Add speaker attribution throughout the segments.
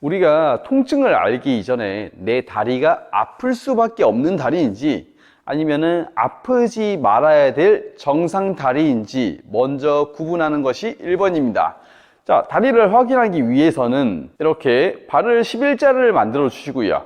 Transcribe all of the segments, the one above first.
Speaker 1: 우리가 통증을 알기 이전에 내 다리가 아플 수밖에 없는 다리인지 아니면은 아프지 말아야 될 정상 다리인지 먼저 구분하는 것이 1번입니다. 자, 다리를 확인하기 위해서는 이렇게 발을 11자를 만들어 주시고요.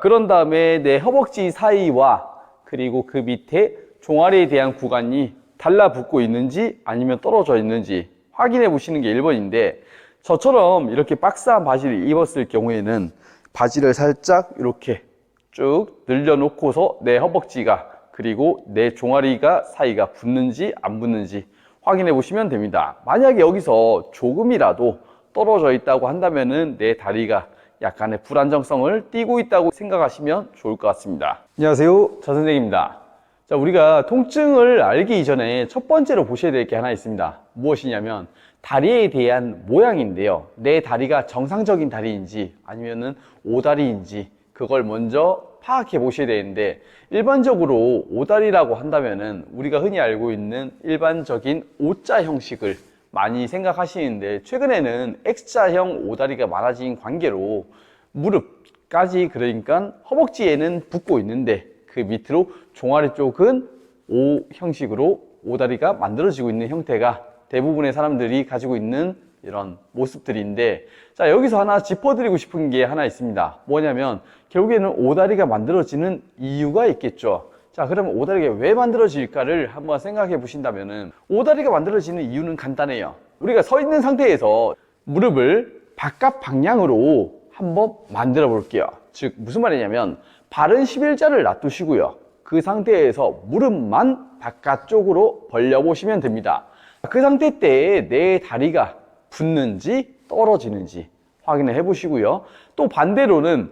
Speaker 1: 그런 다음에 내 허벅지 사이와 그리고 그 밑에 종아리에 대한 구간이 달라붙고 있는지 아니면 떨어져 있는지 확인해 보시는 게 1번인데, 저처럼 이렇게 박스한 바지를 입었을 경우에는 바지를 살짝 이렇게 쭉 늘려놓고서 내 허벅지가 그리고 내 종아리가 사이가 붙는지 안 붙는지 확인해 보시면 됩니다. 만약에 여기서 조금이라도 떨어져 있다고 한다면은 내 다리가 약간의 불안정성을 띠고 있다고 생각하시면 좋을 것 같습니다. 안녕하세요, 저 선생입니다. 자, 우리가 통증을 알기 이전에 첫 번째로 보셔야 될 게 하나 있습니다. 무엇이냐면 다리에 대한 모양인데요. 내 다리가 정상적인 다리인지 아니면은 오다리인지 그걸 먼저 파악해 보셔야 되는데, 일반적으로 오다리라고 한다면은 우리가 흔히 알고 있는 일반적인 O자 형식을 많이 생각하시는데, 최근에는 X자형 오다리가 많아진 관계로 무릎까지, 그러니까 허벅지에는 붙고 있는데 그 밑으로 종아리 쪽은 O 형식으로 오다리가 만들어지고 있는 형태가 대부분의 사람들이 가지고 있는 이런 모습들인데, 자, 여기서 하나 짚어드리고 싶은 게 하나 있습니다. 뭐냐면 결국에는 오다리가 만들어지는 이유가 있겠죠. 자, 그러면 오다리가 왜 만들어질까를 한번 생각해 보신다면은, 오다리가 만들어지는 이유는 간단해요. 우리가 서 있는 상태에서 무릎을 바깥 방향으로 한번 만들어 볼게요. 즉 무슨 말이냐면 발은 11자를 놔두시고요. 그 상태에서 무릎만 바깥쪽으로 벌려 보시면 됩니다. 그 상태 때에 내 다리가 붙는지 떨어지는지 확인을 해 보시고요. 또 반대로는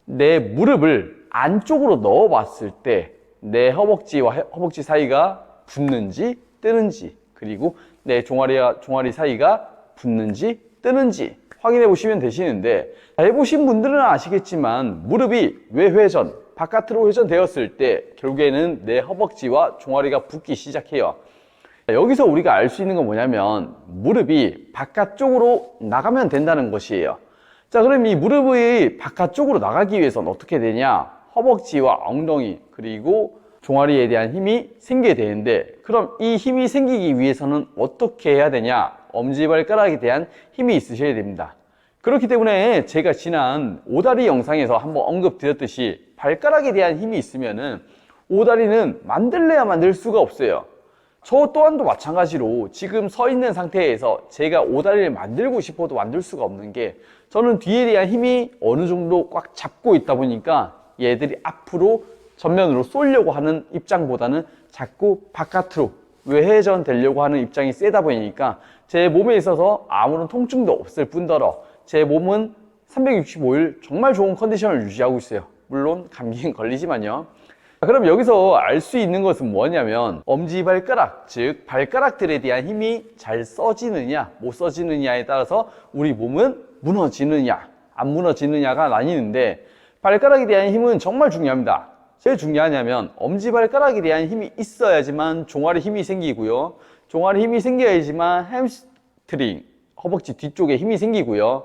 Speaker 1: 내 무릎을 안쪽으로 넣어 봤을 때 내 허벅지와 허벅지 사이가 붙는지 뜨는지, 그리고 내 종아리 사이가 붙는지 뜨는지 확인해 보시면 되시는데, 해보신 분들은 아시겠지만 무릎이 외회전, 바깥으로 회전되었을 때 결국에는 내 허벅지와 종아리가 붙기 시작해요. 여기서 우리가 알 수 있는 건 뭐냐면 무릎이 바깥쪽으로 나가면 된다는 것이에요. 자, 그럼 이 무릎이 바깥쪽으로 나가기 위해서는 어떻게 되냐? 허벅지와 엉덩이 그리고 종아리에 대한 힘이 생겨야 되는데, 그럼 이 힘이 생기기 위해서는 어떻게 해야 되냐? 엄지발가락에 대한 힘이 있으셔야 됩니다. 그렇기 때문에 제가 지난 오다리 영상에서 한번 언급드렸듯이 발가락에 대한 힘이 있으면은 오다리는 만들래야 만들 수가 없어요. 저 또한도 마찬가지로 지금 서 있는 상태에서 제가 오다리를 만들고 싶어도 만들 수가 없는 게, 저는 뒤에 대한 힘이 어느 정도 꽉 잡고 있다 보니까 얘들이 앞으로 전면으로 쏠려고 하는 입장보다는 자꾸 바깥으로 외회전 되려고 하는 입장이 세다 보니까 제 몸에 있어서 아무런 통증도 없을 뿐더러 제 몸은 365일 정말 좋은 컨디션을 유지하고 있어요. 물론 감기는 걸리지만요. 그럼 여기서 알 수 있는 것은 뭐냐면 엄지발가락, 즉 발가락들에 대한 힘이 잘 써지느냐 못 써지느냐에 따라서 우리 몸은 무너지느냐 안 무너지느냐가 나뉘는데, 발가락에 대한 힘은 정말 중요합니다. 제일 중요하냐면 엄지발가락에 대한 힘이 있어야지만 종아리 힘이 생기고요. 종아리 힘이 생겨야지만 햄스트링, 허벅지 뒤쪽에 힘이 생기고요.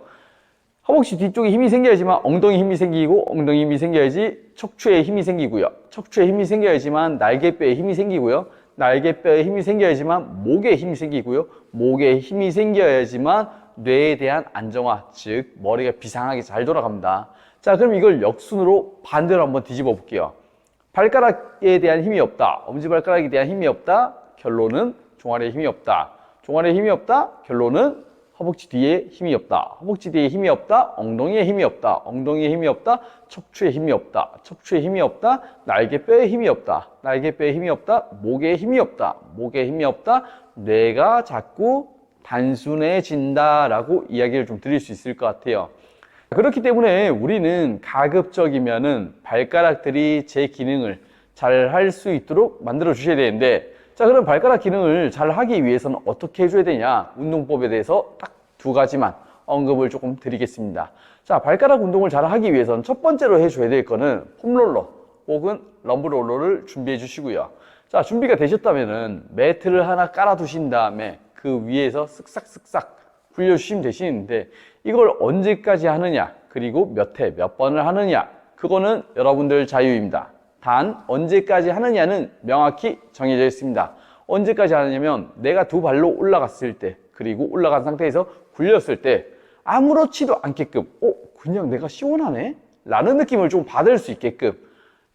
Speaker 1: 허벅지 뒤쪽에 힘이 생겨야지만 엉덩이 힘이 생기고, 엉덩이 힘이 생겨야지 척추에 힘이 생기고요. 척추에 힘이 생겨야지만 날개뼈에 힘이 생기고요. 날개뼈에 힘이 생겨야지만 목에 힘이 생기고요. 목에 힘이 생겨야지만 뇌에 대한 안정화, 즉 머리가 비상하게 잘 돌아갑니다. 자, 그럼 이걸 역순으로 반대로 한번 뒤집어 볼게요. 발가락에 대한 힘이 없다, 엄지발가락에 대한 힘이 없다, 결론은 종아리에 힘이 없다. 종아리에 힘이 없다, 결론은 허벅지 뒤에 힘이 없다. 허벅지 뒤에 힘이 없다, 엉덩이에 힘이 없다. 엉덩이에 힘이 없다, 척추에 힘이 없다. 척추에 힘이 없다, 날개뼈에 힘이 없다. 날개뼈에 힘이 없다, 목에 힘이 없다. 목에 힘이 없다, 뇌가 자꾸 단순해진다라고 이야기를 좀 드릴 수 있을 것 같아요. 그렇기 때문에 우리는 가급적이면은 발가락들이 제 기능을 잘 할 수 있도록 만들어 주셔야 되는데, 자, 그럼 발가락 기능을 잘 하기 위해서는 어떻게 해줘야 되냐? 운동법에 대해서 딱 2가지만 언급을 조금 드리겠습니다. 자, 발가락 운동을 잘 하기 위해서는 첫 번째로 해줘야 될 거는 폼롤러 혹은 럼브롤러를 준비해 주시고요. 자, 준비가 되셨다면은 매트를 하나 깔아 두신 다음에 그 위에서 쓱싹쓱싹 굴려주시면 되시는데, 이걸 언제까지 하느냐? 그리고 몇 회, 몇 번을 하느냐, 그거는 여러분들 자유입니다. 단 언제까지 하느냐는 명확히 정해져 있습니다. 언제까지 하느냐면 내가 두 발로 올라갔을 때, 그리고 올라간 상태에서 굴렸을 때 아무렇지도 않게끔 그냥 내가 시원하네? 라는 느낌을 좀 받을 수 있게끔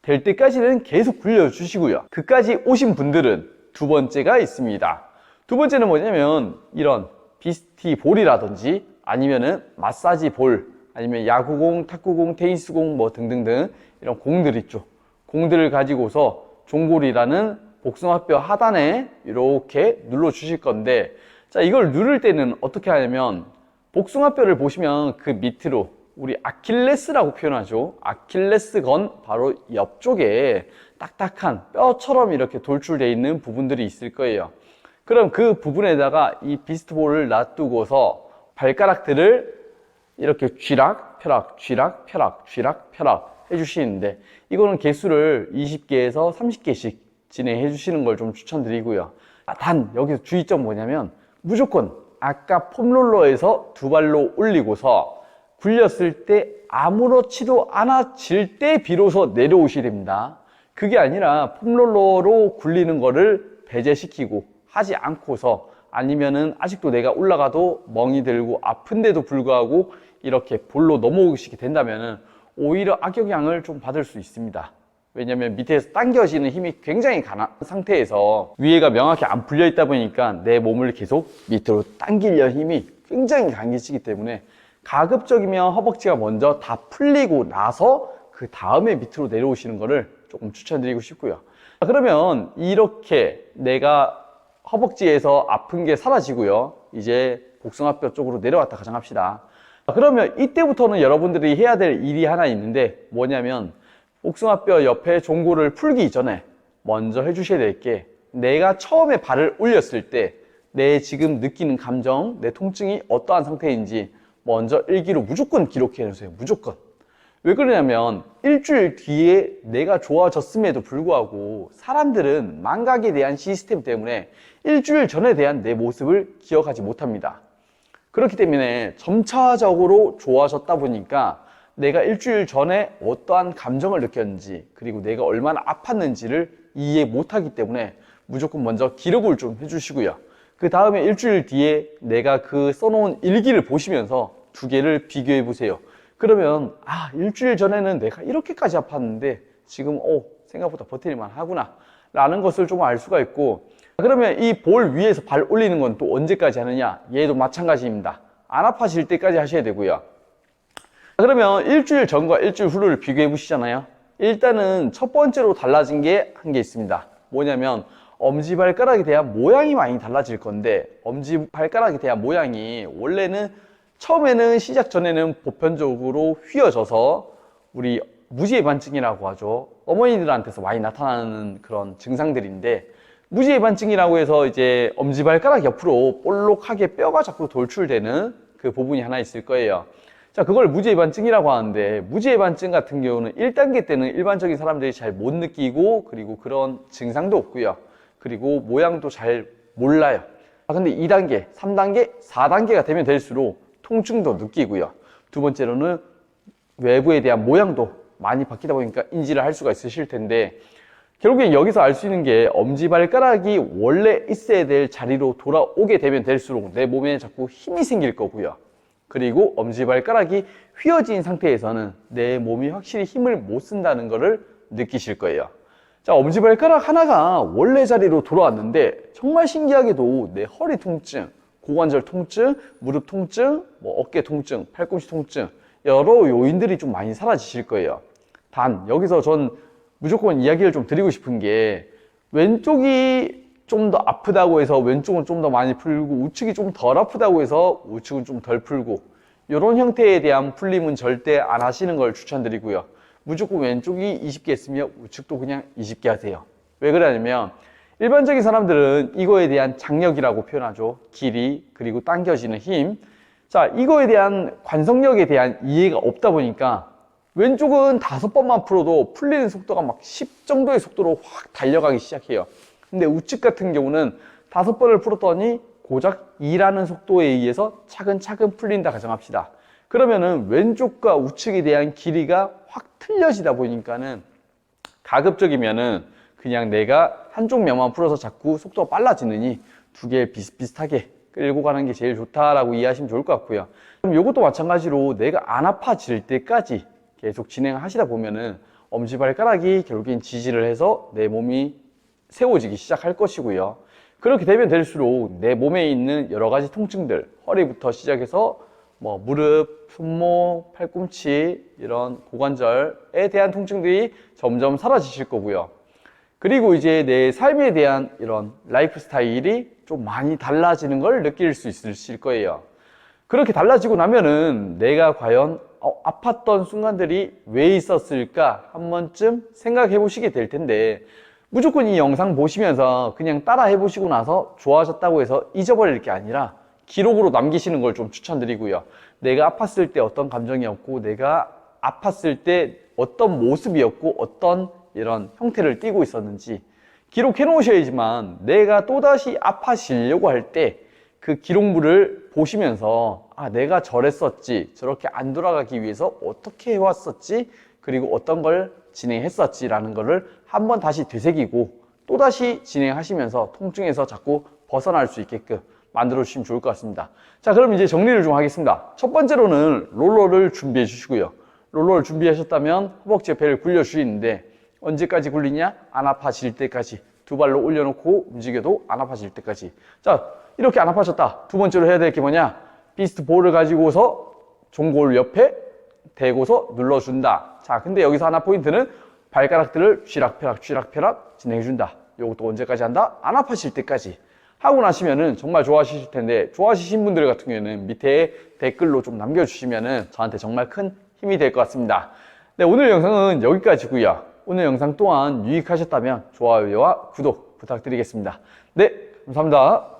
Speaker 1: 될 때까지는 계속 굴려주시고요. 그까지 오신 분들은 두 번째가 있습니다. 두 번째는 뭐냐면 이런 비스티 볼이라든지 아니면은 마사지 볼, 아니면 야구공, 탁구공, 테니스공 뭐 등등등 이런 공들 있죠. 공들을 가지고서 종골이라는 복숭아뼈 하단에 이렇게 눌러 주실 건데, 자, 이걸 누를 때는 어떻게 하냐면 복숭아뼈를 보시면 그 밑으로 우리 아킬레스라고 표현하죠. 아킬레스건 바로 옆쪽에 딱딱한 뼈처럼 이렇게 돌출되어 있는 부분들이 있을 거예요. 그럼 그 부분에다가 이 비스트볼을 놔두고서 발가락들을 이렇게 쥐락, 펴락, 쥐락, 펴락, 쥐락, 펴락 해주시는데, 이거는 개수를 20개에서 30개씩 진행해 주시는 걸 좀 추천드리고요. 단 여기서 주의점 뭐냐면 무조건 아까 폼롤러에서 두 발로 올리고서 굴렸을 때 아무렇지도 않아질 때 비로소 내려오셔야 됩니다. 그게 아니라 폼롤러로 굴리는 거를 배제시키고 하지 않고서, 아니면은 아직도 내가 올라가도 멍이 들고 아픈데도 불구하고 이렇게 볼로 넘어오시게 된다면은 오히려 악영향을 좀 받을 수 있습니다. 왜냐면 밑에서 당겨지는 힘이 굉장히 강한 상태에서 위에가 명확히 안 풀려 있다 보니까 내 몸을 계속 밑으로 당기려 힘이 굉장히 강해지기 때문에 가급적이면 허벅지가 먼저 다 풀리고 나서 그 다음에 밑으로 내려오시는 거를 조금 추천드리고 싶고요. 그러면 이렇게 내가 허벅지에서 아픈 게 사라지고요. 이제 복숭아뼈 쪽으로 내려왔다 가정합시다. 그러면 이때부터는 여러분들이 해야 될 일이 하나 있는데 뭐냐면 복숭아뼈 옆에 종골을 풀기 전에 먼저 해주셔야 될 게, 내가 처음에 발을 올렸을 때 내 지금 느끼는 감정, 내 통증이 어떠한 상태인지 먼저 일기로 무조건 기록해 주세요. 무조건. 왜 그러냐면 일주일 뒤에 내가 좋아졌음에도 불구하고 사람들은 망각에 대한 시스템 때문에 일주일 전에 대한 내 모습을 기억하지 못합니다. 그렇기 때문에 점차적으로 좋아졌다 보니까 내가 일주일 전에 어떠한 감정을 느꼈는지, 그리고 내가 얼마나 아팠는지를 이해 못하기 때문에 무조건 먼저 기록을 좀 해주시고요. 그 다음에 일주일 뒤에 내가 그 써놓은 일기를 보시면서 두 개를 비교해 보세요. 그러면 일주일 전에는 내가 이렇게까지 아팠는데 지금 생각보다 버틸만 하구나 라는 것을 좀 알 수가 있고, 그러면 이 볼 위에서 발 올리는 건 또 언제까지 하느냐? 얘도 마찬가지입니다. 안 아파질 때까지 하셔야 되고요. 그러면 일주일 전과 일주일 후를 비교해 보시잖아요. 일단은 첫 번째로 달라진 게 한 개 있습니다. 뭐냐면 엄지발가락에 대한 모양이 많이 달라질 건데, 엄지발가락에 대한 모양이 원래는 처음에는 시작 전에는 보편적으로 휘어져서 우리 무지해반증이라고 하죠. 어머니들한테서 많이 나타나는 그런 증상들인데, 무지해반증이라고 해서 이제 엄지발가락 옆으로 볼록하게 뼈가 자꾸 돌출되는 그 부분이 하나 있을 거예요. 자, 그걸 무지해반증이라고 하는데, 무지해반증 같은 경우는 1단계 때는 일반적인 사람들이 잘 못 느끼고, 그리고 그런 증상도 없고요. 그리고 모양도 잘 몰라요. 근데 2단계, 3단계, 4단계가 되면 될수록 통증도 느끼고요. 두 번째로는 외부에 대한 모양도 많이 바뀌다 보니까 인지를 할 수가 있으실 텐데, 결국엔 여기서 알 수 있는 게 엄지발가락이 원래 있어야 될 자리로 돌아오게 되면 될수록 내 몸에 자꾸 힘이 생길 거고요. 그리고 엄지발가락이 휘어진 상태에서는 내 몸이 확실히 힘을 못 쓴다는 것을 느끼실 거예요. 자, 엄지발가락 하나가 원래 자리로 돌아왔는데 정말 신기하게도 내 허리 통증, 고관절 통증, 무릎 통증, 어깨 통증, 팔꿈치 통증, 여러 요인들이 좀 많이 사라지실 거예요. 단 여기서 전 무조건 이야기를 좀 드리고 싶은 게, 왼쪽이 좀 더 아프다고 해서 왼쪽은 좀 더 많이 풀고 우측이 좀 덜 아프다고 해서 우측은 좀 덜 풀고, 이런 형태에 대한 풀림은 절대 안 하시는 걸 추천드리고요. 무조건 왼쪽이 20개 했으면 우측도 그냥 20개 하세요. 왜 그러냐면 일반적인 사람들은 이거에 대한 장력이라고 표현하죠. 길이, 그리고 당겨지는 힘. 자, 이거에 대한 관성력에 대한 이해가 없다 보니까 왼쪽은 5번만 풀어도 풀리는 속도가 막 10 정도의 속도로 확 달려가기 시작해요. 근데 우측 같은 경우는 5번을 풀었더니 고작 2라는 속도에 의해서 차근차근 풀린다 가정합시다. 그러면은 왼쪽과 우측에 대한 길이가 확 틀려지다 보니까는 가급적이면은 그냥 내가 한쪽 면만 풀어서 자꾸 속도가 빨라지느니 두 개 비슷비슷하게 끌고 가는 게 제일 좋다라고 이해하시면 좋을 것 같고요. 그럼 이것도 마찬가지로 내가 안 아파질 때까지 계속 진행하시다 보면은 엄지발가락이 결국엔 지지를 해서 내 몸이 세워지기 시작할 것이고요. 그렇게 되면 될수록 내 몸에 있는 여러 가지 통증들, 허리부터 시작해서 뭐 무릎, 손목, 팔꿈치 이런 고관절에 대한 통증들이 점점 사라지실 거고요. 그리고 이제 내 삶에 대한 이런 라이프 스타일이 좀 많이 달라지는 걸 느낄 수 있으실 거예요. 그렇게 달라지고 나면은 내가 과연 아팠던 순간들이 왜 있었을까 한 번쯤 생각해 보시게 될 텐데, 무조건 이 영상 보시면서 그냥 따라 해보시고 나서 좋아졌다고 해서 잊어버릴 게 아니라 기록으로 남기시는 걸 좀 추천드리고요. 내가 아팠을 때 어떤 감정이었고, 내가 아팠을 때 어떤 모습이었고, 어떤 이런 형태를 띠고 있었는지 기록해 놓으셔야지만 내가 또다시 아파지려고 할 때 그 기록물을 보시면서 내가 저랬었지, 저렇게 안 돌아가기 위해서 어떻게 해왔었지, 그리고 어떤 걸 진행했었지 라는 거를 한번 다시 되새기고 또다시 진행하시면서 통증에서 자꾸 벗어날 수 있게끔 만들어 주시면 좋을 것 같습니다. 자, 그럼 이제 정리를 좀 하겠습니다. 첫 번째로는 롤러를 준비해 주시고요. 롤러를 준비하셨다면 허벅지에 배를 굴려 주시는데, 언제까지 굴리냐? 안 아파질 때까지. 두 발로 올려놓고 움직여도 안 아파질 때까지. 자, 이렇게 안 아파졌다. 두 번째로 해야 될 게 뭐냐? 비스트 볼을 가지고서 종골 옆에 대고서 눌러준다. 자, 근데 여기서 하나 포인트는 발가락들을 쥐락펴락 쥐락펴락 진행해준다. 이것도 언제까지 한다? 안 아파질 때까지. 하고 나시면은 정말 좋아하실 텐데, 좋아하시는 분들 같은 경우에는 밑에 댓글로 좀 남겨주시면은 저한테 정말 큰 힘이 될 것 같습니다. 네, 오늘 영상은 여기까지고요. 오늘 영상 또한 유익하셨다면 좋아요와 구독 부탁드리겠습니다. 네, 감사합니다.